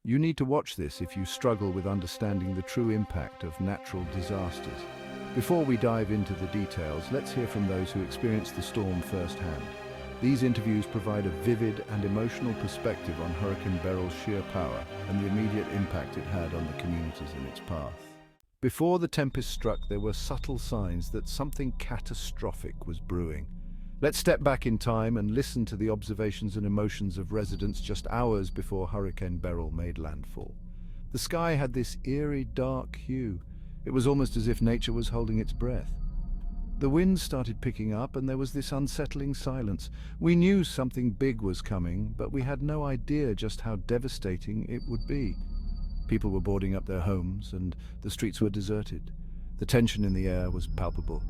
You need to watch this if you struggle with understanding the true impact of natural disasters. Before we dive into the details, let's hear from those who experienced the storm firsthand. These interviews provide a vivid and emotional perspective on Hurricane Beryl's sheer power and the immediate impact it had on the communities in its path. Before the tempest struck, there were subtle signs that something catastrophic was brewing. Let's step back in time and listen to the observations and emotions of residents just hours before Hurricane Beryl made landfall. The sky had this eerie, dark hue. It was almost as if nature was holding its breath. The wind started picking up and there was this unsettling silence. We knew something big was coming, but we had no idea just how devastating it would be. People were boarding up their homes and the streets were deserted. The tension in the air was palpable.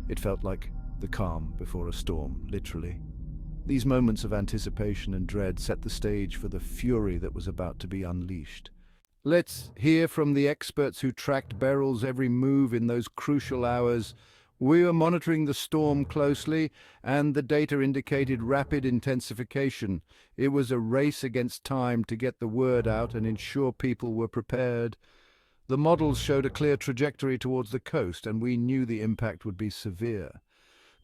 It felt like the calm before a storm, literally. These moments of anticipation and dread set the stage for the fury that was about to be unleashed. Let's hear from the experts who tracked Beryl's every move in those crucial hours. We were monitoring the storm closely, and the data indicated rapid intensification. It was a race against time to get the word out and ensure people were prepared. The models showed a clear trajectory towards the coast, and we knew the impact would be severe.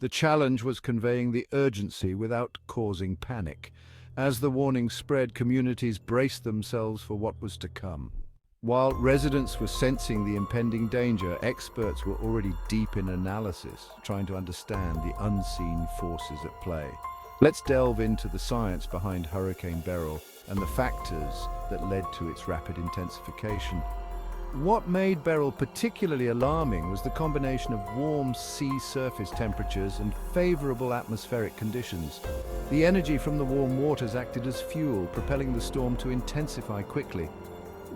The challenge was conveying the urgency without causing panic. As the warning spread, communities braced themselves for what was to come. While residents were sensing the impending danger, experts were already deep in analysis, trying to understand the unseen forces at play. Let's delve into the science behind Hurricane Beryl and the factors that led to its rapid intensification. What made Beryl particularly alarming was the combination of warm sea surface temperatures and favorable atmospheric conditions. The energy from the warm waters acted as fuel, propelling the storm to intensify quickly.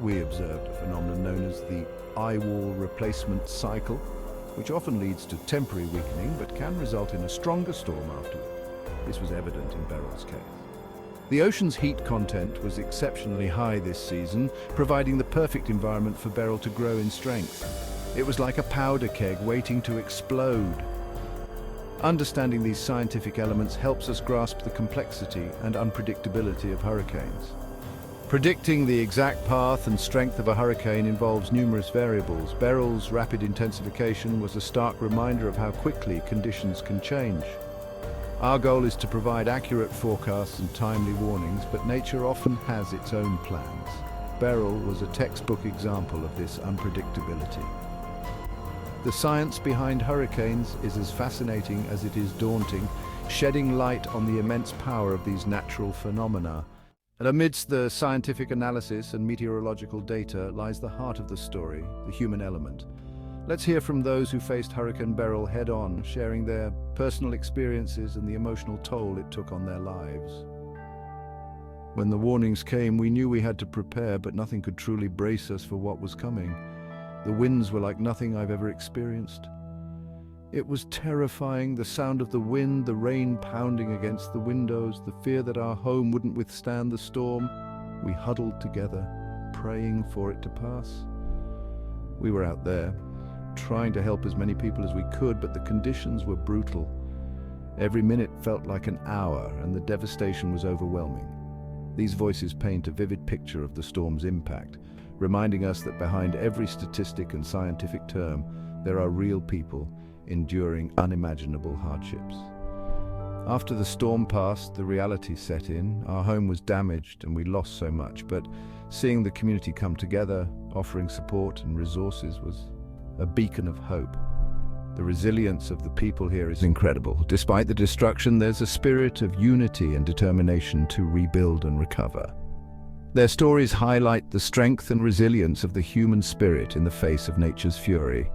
We observed a phenomenon known as the eye wall replacement cycle, which often leads to temporary weakening but can result in a stronger storm afterward. This was evident in Beryl's case. The ocean's heat content was exceptionally high this season, providing the perfect environment for Beryl to grow in strength. It was like a powder keg waiting to explode. Understanding these scientific elements helps us grasp the complexity and unpredictability of hurricanes. Predicting the exact path and strength of a hurricane involves numerous variables. Beryl's rapid intensification was a stark reminder of how quickly conditions can change. Our goal is to provide accurate forecasts and timely warnings, but nature often has its own plans. Beryl was a textbook example of this unpredictability. The science behind hurricanes is as fascinating as it is daunting, shedding light on the immense power of these natural phenomena. And amidst the scientific analysis and meteorological data lies the heart of the story, the human element. Let's hear from those who faced Hurricane Beryl head-on, sharing their personal experiences and the emotional toll it took on their lives. When the warnings came, we knew we had to prepare, but nothing could truly brace us for what was coming. The winds were like nothing I've ever experienced. It was terrifying, the sound of the wind, the rain pounding against the windows, the fear that our home wouldn't withstand the storm. We huddled together, praying for it to pass. We were out there, trying to help as many people as we could, but the conditions were brutal. Every minute felt like an hour, and the devastation was overwhelming. These voices paint a vivid picture of the storm's impact, reminding us that behind every statistic and scientific term, there are real people enduring unimaginable hardships. After the storm passed, the reality set in. Our home was damaged and we lost so much, but seeing the community come together, offering support and resources was a beacon of hope. The resilience of the people here is incredible. Despite the destruction, there's a spirit of unity and determination to rebuild and recover. Their stories highlight the strength and resilience of the human spirit in the face of nature's fury.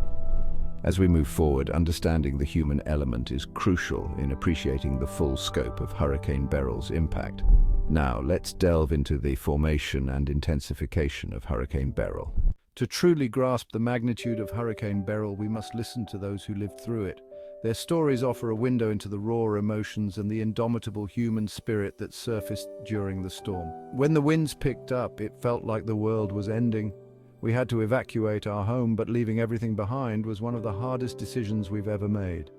As we move forward, understanding the human element is crucial in appreciating the full scope of Hurricane Beryl's impact. Now, let's delve into the formation and intensification of Hurricane Beryl. To truly grasp the magnitude of Hurricane Beryl, we must listen to those who lived through it. Their stories offer a window into the raw emotions and the indomitable human spirit that surfaced during the storm. When the winds picked up, it felt like the world was ending. We had to evacuate our home, but leaving everything behind was one of the hardest decisions we've ever made.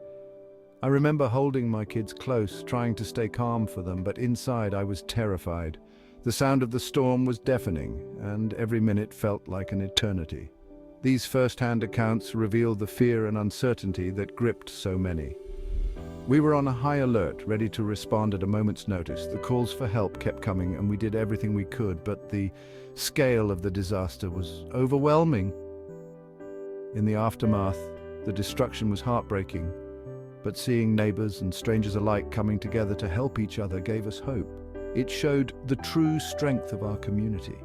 I remember holding my kids close, trying to stay calm for them, but inside I was terrified. The sound of the storm was deafening, and every minute felt like an eternity. These first-hand accounts reveal the fear and uncertainty that gripped so many. We were on a high alert, ready to respond at a moment's notice. The calls for help kept coming, and we did everything we could, but the scale of the disaster was overwhelming. In the aftermath, the destruction was heartbreaking, but seeing neighbors and strangers alike coming together to help each other gave us hope. It showed the true strength of our community.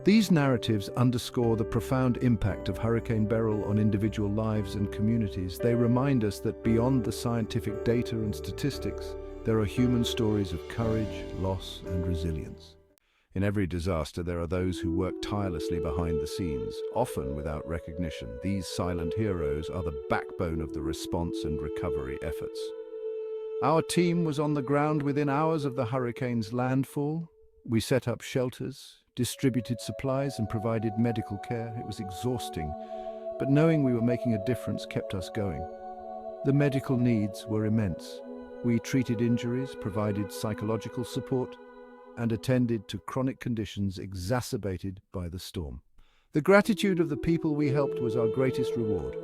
These narratives underscore the profound impact of Hurricane Beryl on individual lives and communities. They remind us that beyond the scientific data and statistics, there are human stories of courage, loss, and resilience. In every disaster, there are those who work tirelessly behind the scenes, often without recognition. These silent heroes are the backbone of the response and recovery efforts. Our team was on the ground within hours of the hurricane's landfall. We set up shelters, distributed supplies, and provided medical care. It was exhausting, but knowing we were making a difference kept us going. The medical needs were immense. We treated injuries, provided psychological support, and attended to chronic conditions exacerbated by the storm. The gratitude of the people we helped was our greatest reward.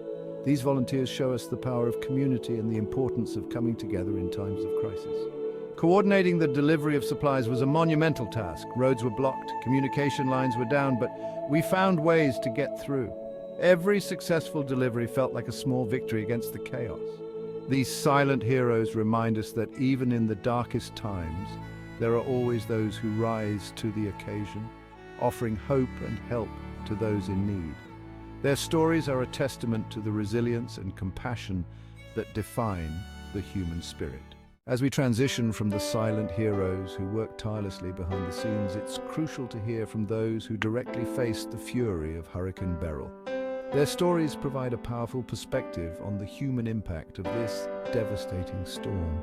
These volunteers show us the power of community and the importance of coming together in times of crisis. Coordinating the delivery of supplies was a monumental task. Roads were blocked, communication lines were down, but we found ways to get through. Every successful delivery felt like a small victory against the chaos. These silent heroes remind us that even in the darkest times, there are always those who rise to the occasion, offering hope and help to those in need. Their stories are a testament to the resilience and compassion that define the human spirit. As we transition from the silent heroes who work tirelessly behind the scenes, it's crucial to hear from those who directly faced the fury of Hurricane Beryl. Their stories provide a powerful perspective on the human impact of this devastating storm.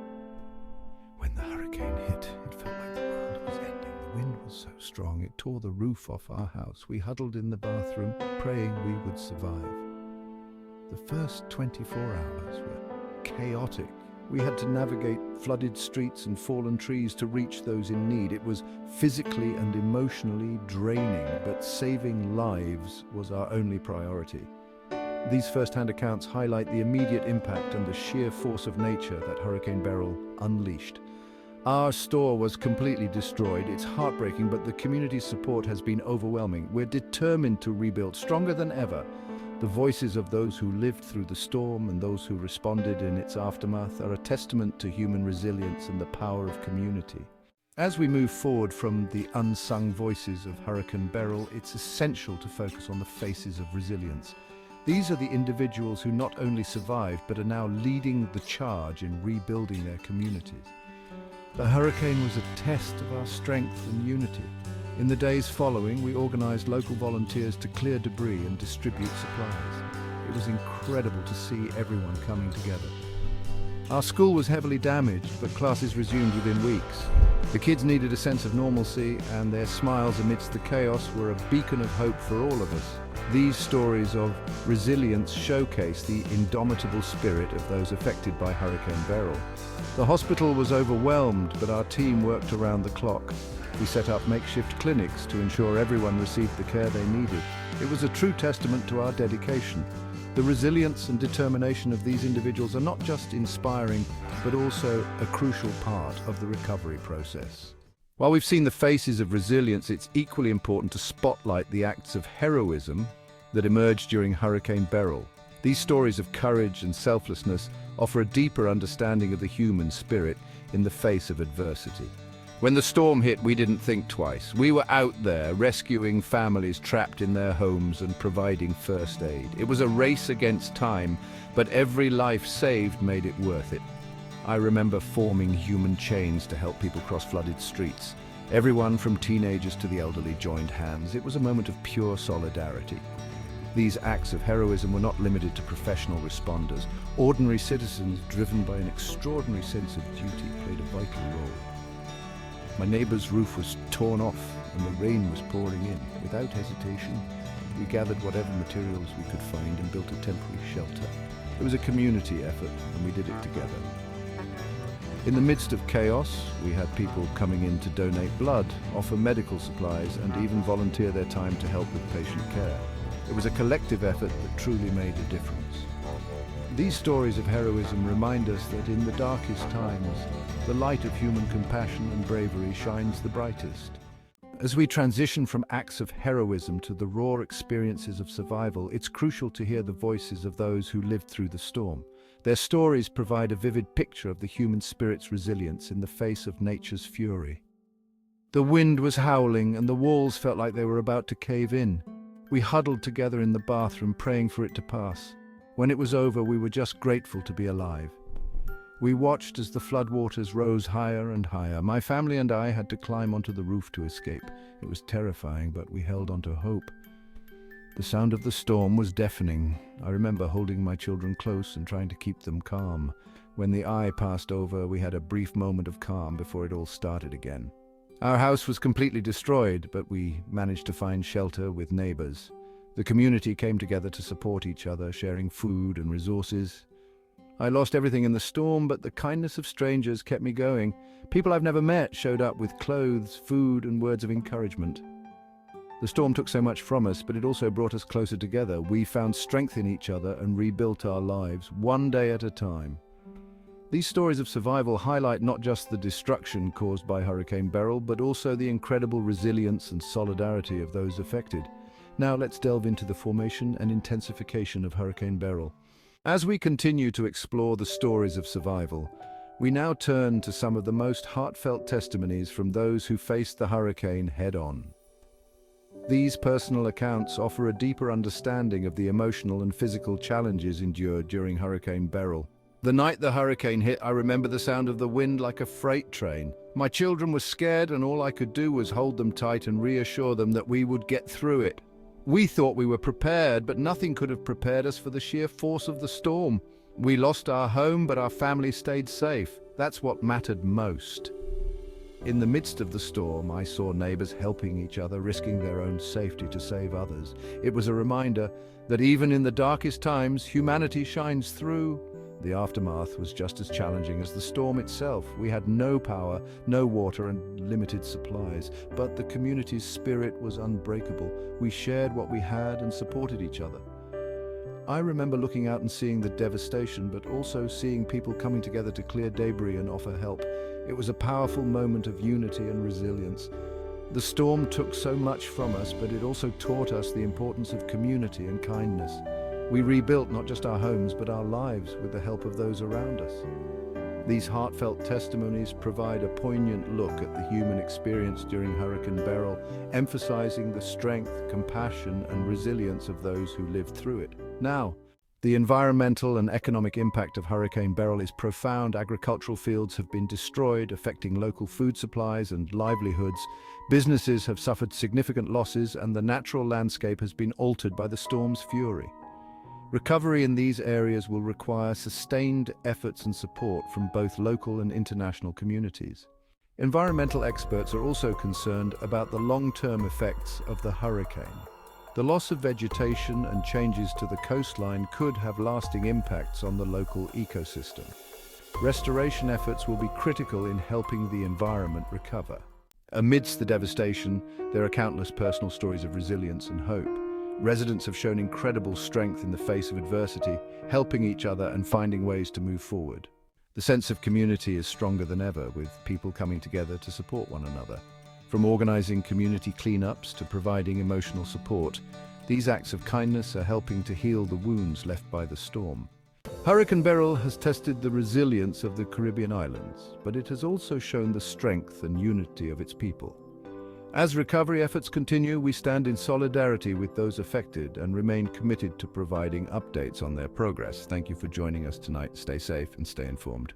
When the hurricane hit, it felt like the world was ending. The wind was so strong, it tore the roof off our house. We huddled in the bathroom, praying we would survive. The first 24 hours were chaotic. We had to navigate flooded streets and fallen trees to reach those in need. It was physically and emotionally draining, but saving lives was our only priority. These first-hand accounts highlight the immediate impact and the sheer force of nature that Hurricane Beryl unleashed. Our store was completely destroyed. It's heartbreaking, but the community's support has been overwhelming. We're determined to rebuild, stronger than ever. The voices of those who lived through the storm and those who responded in its aftermath are a testament to human resilience and the power of community. As we move forward from the unsung voices of Hurricane Beryl, it's essential to focus on the faces of resilience. These are the individuals who not only survived, but are now leading the charge in rebuilding their communities. The hurricane was a test of our strength and unity. In the days following, we organized local volunteers to clear debris and distribute supplies. It was incredible to see everyone coming together. Our school was heavily damaged, but classes resumed within weeks. The kids needed a sense of normalcy, and their smiles amidst the chaos were a beacon of hope for all of us. These stories of resilience showcase the indomitable spirit of those affected by Hurricane Beryl. The hospital was overwhelmed, but our team worked around the clock. We set up makeshift clinics to ensure everyone received the care they needed. It was a true testament to our dedication. The resilience and determination of these individuals are not just inspiring, but also a crucial part of the recovery process. While we've seen the faces of resilience, it's equally important to spotlight the acts of heroism that emerged during Hurricane Beryl. These stories of courage and selflessness offer a deeper understanding of the human spirit in the face of adversity. When the storm hit, we didn't think twice. We were out there rescuing families trapped in their homes and providing first aid. It was a race against time, but every life saved made it worth it. I remember forming human chains to help people cross flooded streets. Everyone from teenagers to the elderly joined hands. It was a moment of pure solidarity. These acts of heroism were not limited to professional responders. Ordinary citizens, driven by an extraordinary sense of duty, played a vital role. My neighbor's roof was torn off and the rain was pouring in. Without hesitation, we gathered whatever materials we could find and built a temporary shelter. It was a community effort, and we did it together. In the midst of chaos, we had people coming in to donate blood, offer medical supplies, and even volunteer their time to help with patient care. It was a collective effort that truly made a difference. These stories of heroism remind us that in the darkest times, the light of human compassion and bravery shines the brightest. As we transition from acts of heroism to the raw experiences of survival, it's crucial to hear the voices of those who lived through the storm. Their stories provide a vivid picture of the human spirit's resilience in the face of nature's fury. The wind was howling and the walls felt like they were about to cave in. We huddled together in the bathroom, praying for it to pass. When it was over, we were just grateful to be alive. We watched as the floodwaters rose higher and higher. My family and I had to climb onto the roof to escape. It was terrifying, but we held on to hope. The sound of the storm was deafening. I remember holding my children close and trying to keep them calm. When the eye passed over, we had a brief moment of calm before it all started again. Our house was completely destroyed, but we managed to find shelter with neighbors. The community came together to support each other, sharing food and resources. I lost everything in the storm, but the kindness of strangers kept me going. People I've never met showed up with clothes, food, and words of encouragement. The storm took so much from us, but it also brought us closer together. We found strength in each other and rebuilt our lives, one day at a time. These stories of survival highlight not just the destruction caused by Hurricane Beryl, but also the incredible resilience and solidarity of those affected. Now let's delve into the formation and intensification of Hurricane Beryl. As we continue to explore the stories of survival, we now turn to some of the most heartfelt testimonies from those who faced the hurricane head-on. These personal accounts offer a deeper understanding of the emotional and physical challenges endured during Hurricane Beryl. The night the hurricane hit, I remember the sound of the wind like a freight train. My children were scared, and all I could do was hold them tight and reassure them that we would get through it. We thought we were prepared, but nothing could have prepared us for the sheer force of the storm. We lost our home, but our family stayed safe. That's what mattered most. In the midst of the storm, I saw neighbors helping each other, risking their own safety to save others. It was a reminder that even in the darkest times, humanity shines through. The aftermath was just as challenging as the storm itself. We had no power, no water, and limited supplies, but the community's spirit was unbreakable. We shared what we had and supported each other. I remember looking out and seeing the devastation, but also seeing people coming together to clear debris and offer help. It was a powerful moment of unity and resilience. The storm took so much from us, but it also taught us the importance of community and kindness. We rebuilt not just our homes, but our lives with the help of those around us. These heartfelt testimonies provide a poignant look at the human experience during Hurricane Beryl, emphasizing the strength, compassion, and resilience of those who lived through it. Now, the environmental and economic impact of Hurricane Beryl is profound. Agricultural fields have been destroyed, affecting local food supplies and livelihoods. Businesses have suffered significant losses, and the natural landscape has been altered by the storm's fury. Recovery in these areas will require sustained efforts and support from both local and international communities. Environmental experts are also concerned about the long-term effects of the hurricane. The loss of vegetation and changes to the coastline could have lasting impacts on the local ecosystem. Restoration efforts will be critical in helping the environment recover. Amidst the devastation, there are countless personal stories of resilience and hope. Residents have shown incredible strength in the face of adversity, helping each other and finding ways to move forward. The sense of community is stronger than ever, with people coming together to support one another. From organizing community cleanups to providing emotional support, these acts of kindness are helping to heal the wounds left by the storm. Hurricane Beryl has tested the resilience of the Caribbean islands, but it has also shown the strength and unity of its people. As recovery efforts continue, we stand in solidarity with those affected and remain committed to providing updates on their progress. Thank you for joining us tonight. Stay safe and stay informed.